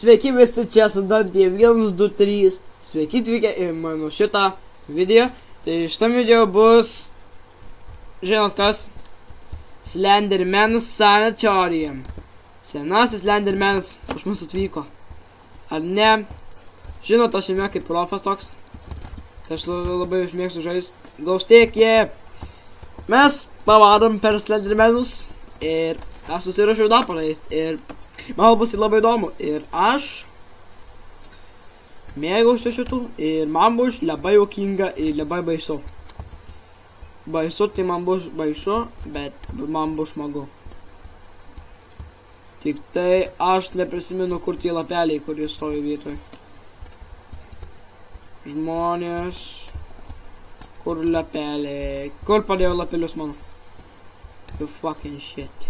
Sveiki visi, čia Dantė 123. Sveiki atvykę į mano šitą video. Tai šitam video bus, žinot kas, Slenderman Sanatorium. Senasis Slendermanas pas mus atvyko. Ar ne? Žinot, aš jame kaip profas toks. Tai aš labai užmėgstu žaisti. Glaustėkė. Mes pavarom per Slendermanus ir aš susirašiau dar pažaisti. Ir man bus labai įdomu. Ir aš mėgausiu šitų. Ir man bus labai juokinga ir labai baisu. Baisu tai man bus baisu, bet man bus smagu. Tik tai aš neprisimenu, kur tie lapeliai, kurie stovi vietoj. Žmonės. Kur lapeliai? Kur padėjau lapelius mano? You fucking shit.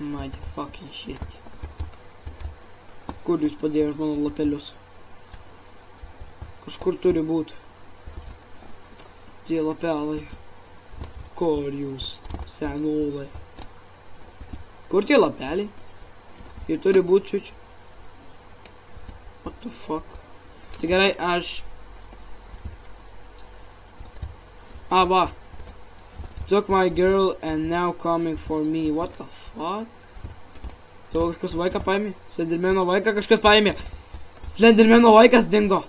Mad fucking shit. Kur jūs padėjau mano lapelius? Kažkur turi būt. Tie lapelai. Kur jūs, senulai? Kur tie lapeliai? Jie turi būt čiučiu. What the fuck? Tai gerai, aš... va. Took my girl and now coming for me. What the fuck? Tau kažkas vaiką paėmė? Slendermano vaiką kažkas paėmė. Slendermano vaikas dingo.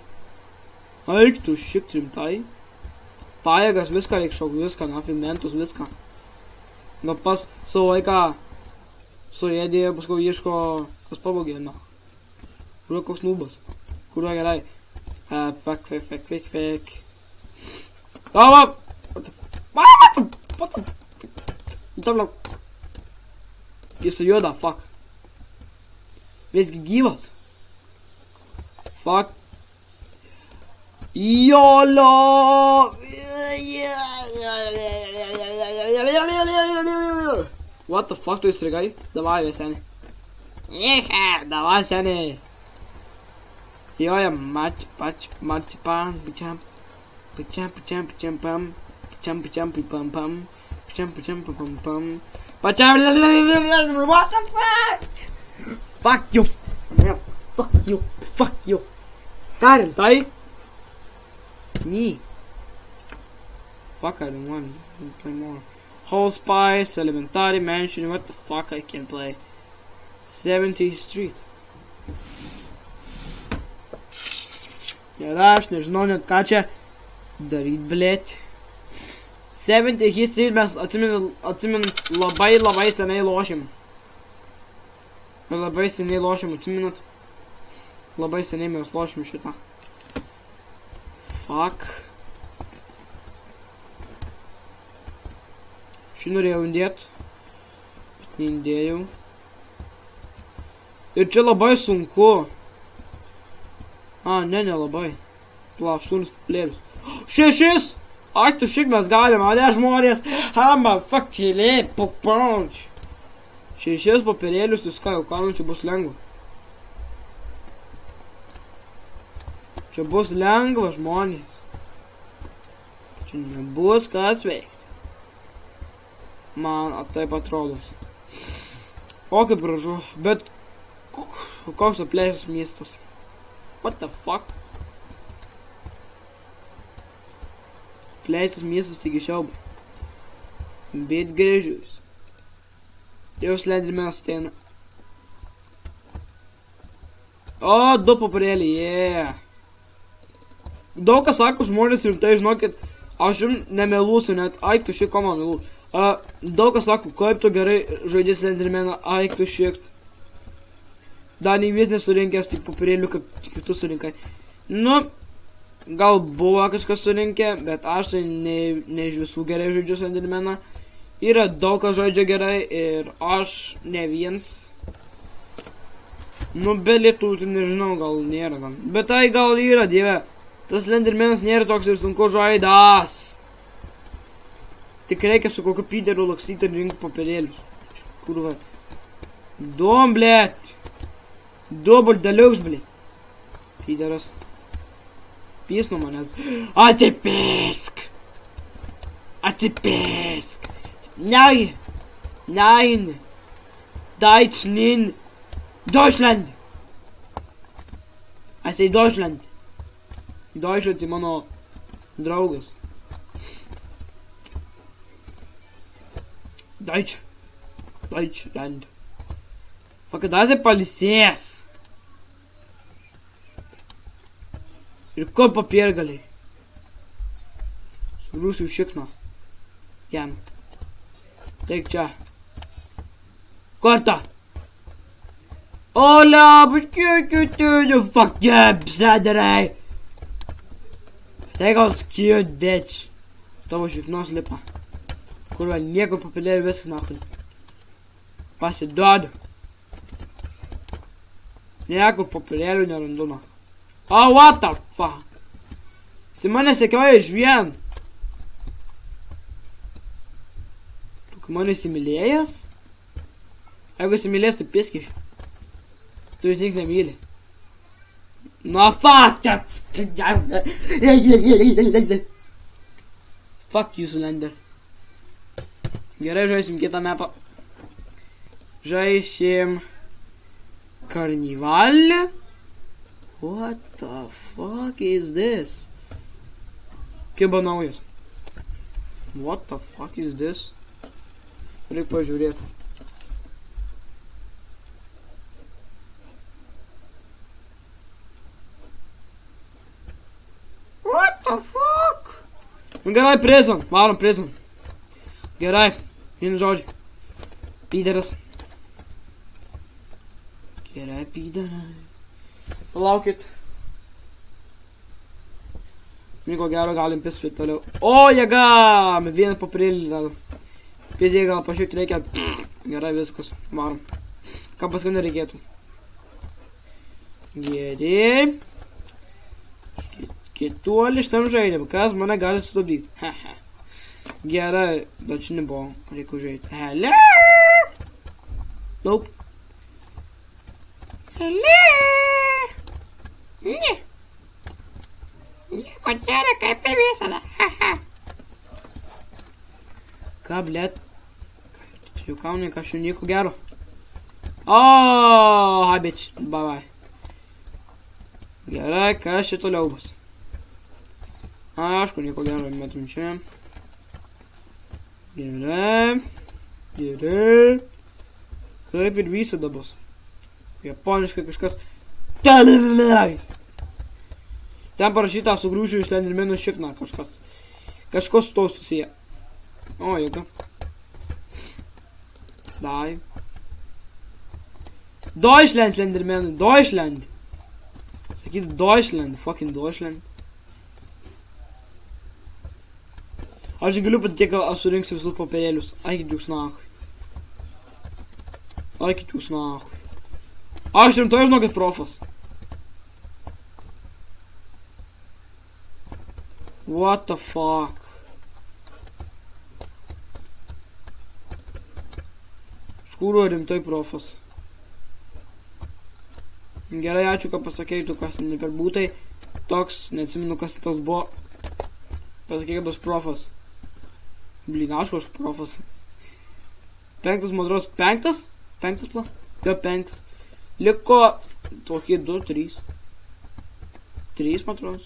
Eik tu šiek rimtai. Pajėgas, viską reik šauk, viską, nafimentus, viską. Gal pas savo vaiką suėdė, paskau ieško, kas pavogė, na. Kur koks nubas. Kur gerai. Fek. What the... Jis juoda, fuck. Visgi gyvas. Fuck. YOLO! What the fuck tu įstrigai? Davai, seni. Davai, seni. Joja, marcipan, pičam, pam. What the fuck? Fuck you. Fuck you. Karen, tai? Nee. Fuck, I don't want to play more. Whole Spice, Elementary Mansion, what the fuck I can play? 70th Street. Ir aš nežinau net ką čia daryt, blėt. 70th Street mes atsimenu labai senai lošim. Labai seniai lošim, atsiminat? Labai seniai mes lošim šitą. Fuck. Šį norėjau indėt, bet neindėjau. Ir čia labai sunku. Nelabai. Pla, 8 plėlius. 6! Ak tu šik mes galim, ane žmonės? Hama, fuckilė, pukpanč. 6 papirėlius, jūs ką, jau čia bus lengva. Čia bus lengva, žmonės. Čia nebus kas veikti. Man taip atrodos. O kaip gražu, bet koks apleistas miestas. What the fuck? Apleistas miestas taigi šiaubai. Bet gražus. Jau Slendermanas ateina. O, 2 papirėliai, yeah. Daug kas sako žmonės rimtai, žinokit, aš jums nemelusiu net, aik tu šiek ko man melus. Daug kas sako, kaip tu gerai žaidži Slendermaną, aik tu šiek. Dar nei vis nesurinkęs tik papirėlių, kaip tu surinkai. Nu, gal buvo kažkas surinkę, bet aš tai ne iš visų gerai žaidžiu Slendermaną. Yra daug kas žaidžia gerai ir aš ne viens. Nu, be lietuvių, nežinau, gal nėra. Bet tai gal yra, dieve. Tas Slendermanas nėra toks ir sunku žaidas. Tik reikia su kokiu pyderiu lakstyti ir rinkti papirėlius. Kurva. Dom, blėt. Double deluxe, blėt. Pyderas. Pys nuo manęs. Atsipisk. Nein. Deutschland. Esi į Deutschland. Deutschland tai mano draugas. Deutschland. Kada esi palisėjęs? Ir kur papirgaliai? Surūsiu šikną. Jam. Teik čia. Kortą. Ola, bet kiek tu, fuck yeah, psederai. Take out cute bitch. Tavo šiknos lipa. Kurva, nieko papilėri viskas nachui. Pasiduodu. Nieko papilėrių nerandu nachui. Oh, what the fuck? Jis mane sekioja iš vien. Tu mane įsimylėjęs? Jeigu įsimylėjęs, tu piskiš. Tu jis niks nemyli. No, fuck! Fuck you, Slender. Gerai, žaisim kitą mapą. Žaisim Karnivalį. What the fuck is this? Kiba naujas. What the fuck is this? Reik pažiūrėti. What the fuck? Nu gerai, prison. Varom prison. Gerai. Vienu žodžiu. Pyderas. Gerai, pyderai. Palaukit. Nieko gero galim pisvėti toliau. O, jėga! Vieną papirėlį rado. Pizėje gal pašiūkti reikia. Gerai, viskas. Varom. Ką paskui nereikėtų. Gerai. Kituoli šitam žaidimui. Kas mane gali sustabdyti? Gerai. Bet čia nebuvo. Reikia žaidti. Hello! Nope. Hello! Ne. Nieko nėra kaip ir visada. Ką, blėt? Čia jau kaunai, kažkaip nieko gero. O, hi bitch. Bye bye. Gerai, kas čia toliau bus? Aišku, nieko gero metum čia. Gerai. Gerai. Kaip ir visada bus. Japoniškai kažkas. Ten parašyta sugrūšiu iš Slendermanų šikną kažkas. Kažkas su to susiję. O, jėga. Dai. Deutschland, Slendermanų. Deutschland. Sakyti Deutschland. Fucking Deutschland. Aš galiu patikėti, kad aš surinksiu visus papirėlius. Aikit jūs nachui. Aikit jūs nachui. Aš rimtai žinokit profas. What the fuck? Škūro rimtai profas. Gerai, ačiū, kad pasakėjai tu, kas ne per būtai. Toks, neatsimenu, kas toks buvo. Pasakėjai, kad aš profas. Blin, aš profas. Penktas, man atrodo, penktas? Penktas pla? Jo, penktas. Liko tokie 2, 3. 3, man atrodo.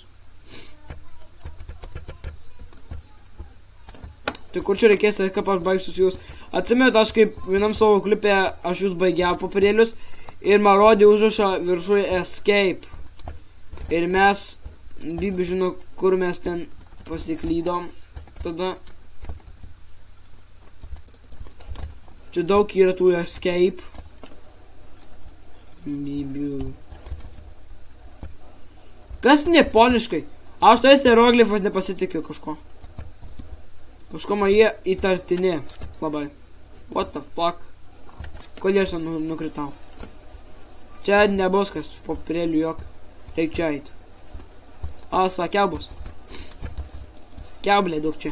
Tai kur čia reikės, kaip aš baigsiu jūs. Atsimėjot, aš kaip vienam savo klipė, aš jūs baigiau papirėlius ir man rodė užrašą viršuje escape. Ir mes, Bibi žino, kur mes ten pasiklydom. Tada. Čia daug yra tų escape. Bibiu. Kas neponiškai? Aš tais hieroglifas nepasitikiu kažko. Kažko man jie įtartini. Labai. What the fuck? Kodėl aš ten nukritau? Čia nebus kas papirėlių jok. Reik čia eit. O, sakiau bus. Sakiau, blė, daug čia.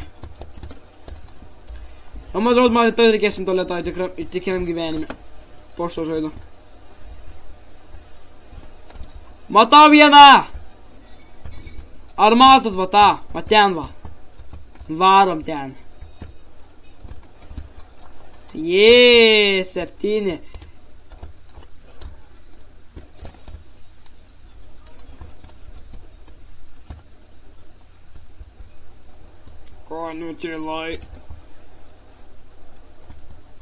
O man atrodo, man tai reikės intoletą tikram gyvenime. Po šio žaido. Matau vieną! Ar matot va tą? Va ten va. Varom ten. Jeee, 7. Ko nutilai?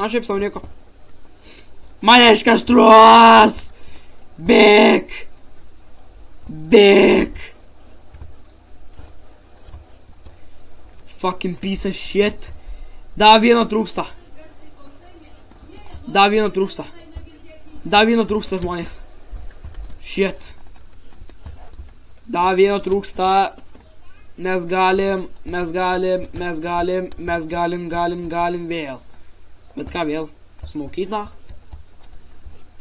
Aš šiaip savo nieko. Mane iškastruos! Bėk! Bėk! Fucking piece of shit. Dar vieno trūksta. Dar vieno trūksta. Dar vieno trūksta, žmonės. Shit. Dar vieno trūksta. Mes galim vėl. Bet ką vėl? Smoke it now?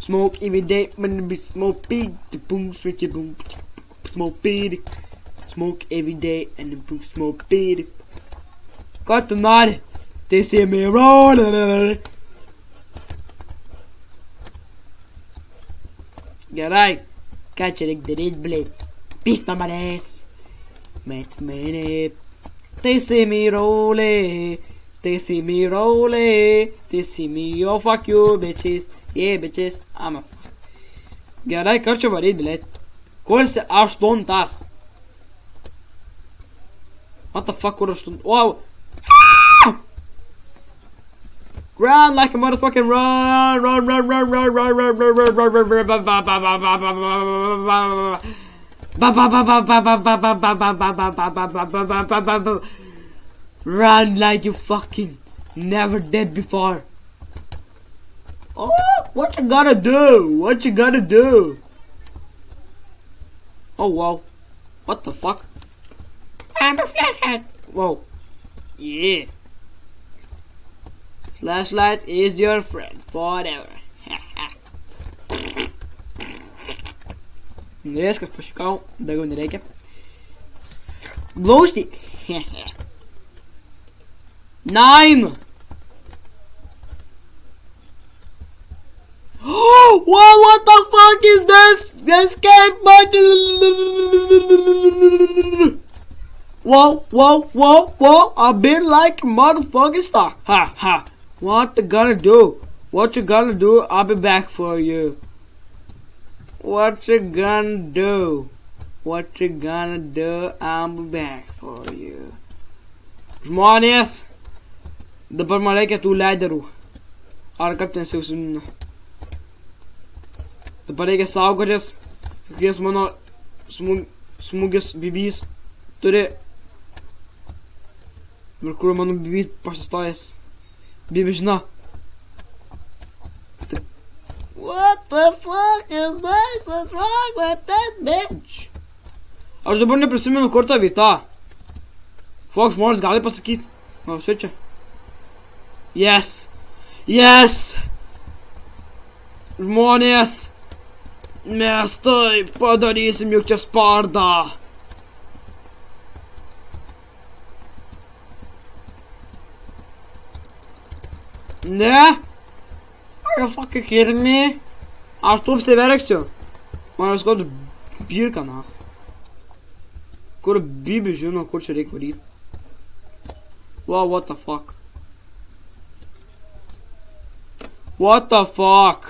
Smoke every day, man be smoke big, the boom, switch it boom, smoke big. Smoke every day and the boom smoke big. Got the nod. They see me roll. Gerai, ką čia reik daryt, blėt? Pista manęs. Met mane. They see me roll. They see me roll. They see me, oh fuck you bitches. Yeah bitches, I'm a fuck. Gerai, ką čia varyt, blėt? Kur esi 8? What the fuck, kur 8? Wow! Run like a motherfucking run! Run like you fucking never did before. Oh, what you gotta do? What you gotta do? Oh wow. What the fuck? I'm a flashlight. Whoa. Yeah. Flashlight is your friend forever. Viskas, pašikau, daugiau nereikia. Glow stick. 9. What the fuck is this? Escape button. Whoa. I've been like a motherfucking star. Ha. What you gonna do? What you gonna do? I'll be back for you. What you gonna do? What you gonna do? I'll be back for you. Žmonės, dabar man reikia tų leiderų. Ar kaip ten sausimino? Dabar reikia saugotis, kiekvienas mano smūgis bibys turi. Ir kur mano bibys pasistojęs. Bibi žino. What the fuck is this? What's wrong with that bitch? Aš dabar neprisimenu, kur ta vieta. Fuck, žmonės gali pasakyti. O, šičia. Yes. Žmonės. Mes tai padarysim juk čia spardą. Ne? Are you fucking kidding me? Aš tu apsiverksiu. Man skaudu birka, na. Kur bibi žino, kur čia reikia varyti. Wow, what the fuck? What the fuck?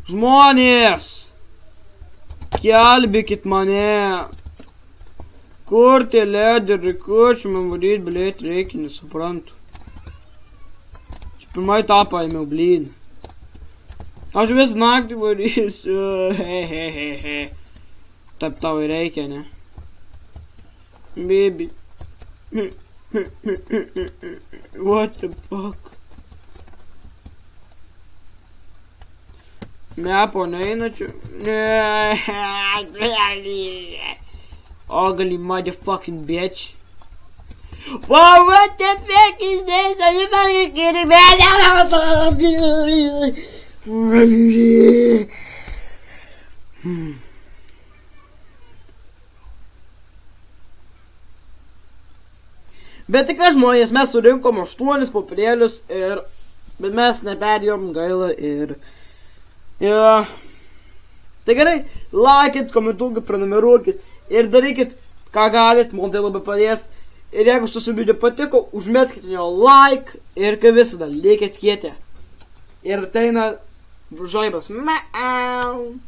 Žmonės! Gelbėkit mane! Kur tie lederiai, kur čia man varyt, blėt, reikia, nesuprantu. Čia pirmai tapą ėmiau, blyn. Aš vis naktį varysiu, he. Taip tau ir reikia, ne? Baby. What the fuck? Mepo neina čia. Ugly motherfucking bitch. Whoa, what the fuck is this? Are you fucking kidding me? Bet tik ką, žmonės, mes surinkom 8 popierėlius ir... Bet mes neperdėjom, gaila ir... Ja. Tai gerai, laikit, komentuokit, prenumeruokit ir darykit, ką galit, man tai labai padės. Ir jeigu šis video patiko, užmeskite jo like ir kaip visada, likit kieti. Ir ateina žaibas. Miau.